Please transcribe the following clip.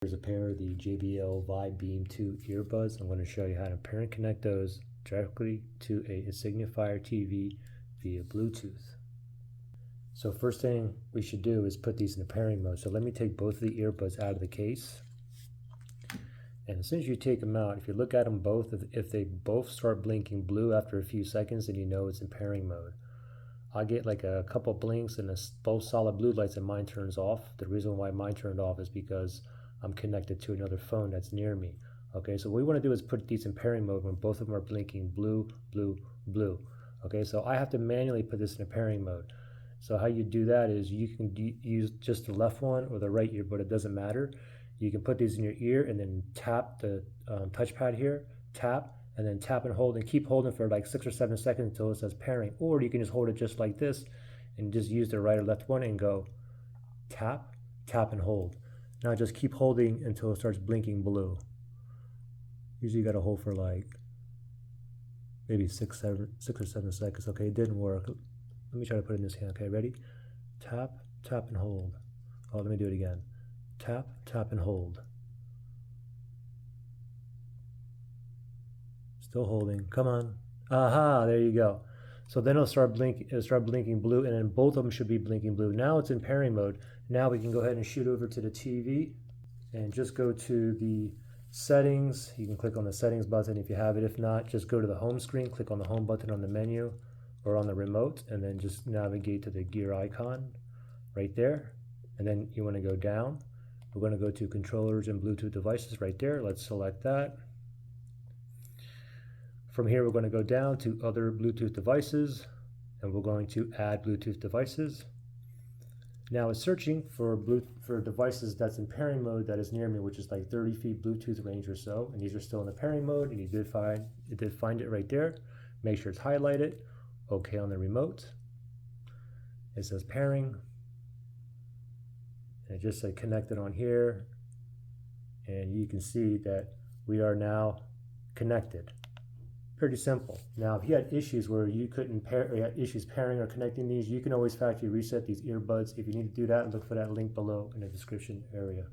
Here's a pair of the JBL Vibe Beam 2 earbuds. I'm going to show you how to pair and connect those directly to a Insignia Fire TV via Bluetooth. So first thing we should do is put these in a pairing mode. So let me take both of the earbuds out of the case. And as soon as you take them out, if you look at them both, if they both start blinking blue after a few seconds, then you know it's in pairing mode. I get like a couple blinks and both solid blue lights and mine turns off. The reason why mine turned off is because I'm connected to another phone that's near me. Okay, so what we want to do is put these in pairing mode when both of them are blinking blue, blue, blue. Okay, so I have to manually put this in a pairing mode. So how you do that is you can use just the left one or the right ear, but it doesn't matter. You can put these in your ear and then tap the touchpad here, tap, and then tap and hold and keep holding for like 6 or 7 seconds until it says pairing. Or you can just hold it just like this and just use the right or left one and go tap, tap and hold. Now just keep holding until it starts blinking blue. Usually you gotta hold for like maybe 6 or 7 seconds. Okay, it didn't work. Let me try to put it in this hand. Okay, ready? Tap, tap and hold. Oh, let me do it again. Tap, tap and hold. Still holding. Come on. Aha, there you go. So then it'll start blinking blue, and then both of them should be blinking blue. Now it's in pairing mode. Now we can go ahead and shoot over to the TV and just go to the settings. You can click on the settings button if you have it. If not, just go to the home screen, click on the home button on the menu or on the remote, and then just navigate to the gear icon right there. And then you want to go down. We're going to go to controllers and Bluetooth devices right there. Let's select that. From here, we're going to go down to other Bluetooth devices, and we're going to add Bluetooth devices. Now it's searching for devices that's in pairing mode that is near me, which is like 30 feet Bluetooth range or so. And these are still in the pairing mode, and it did find it right there. Make sure it's highlighted. OK on the remote. It says pairing. And it just connected on here. And you can see that we are now connected. Pretty simple. Now, if you had issues where you couldn't pair, or you had issues pairing or connecting these, you can always factory reset these earbuds. If you need to do that, look for that link below in the description area.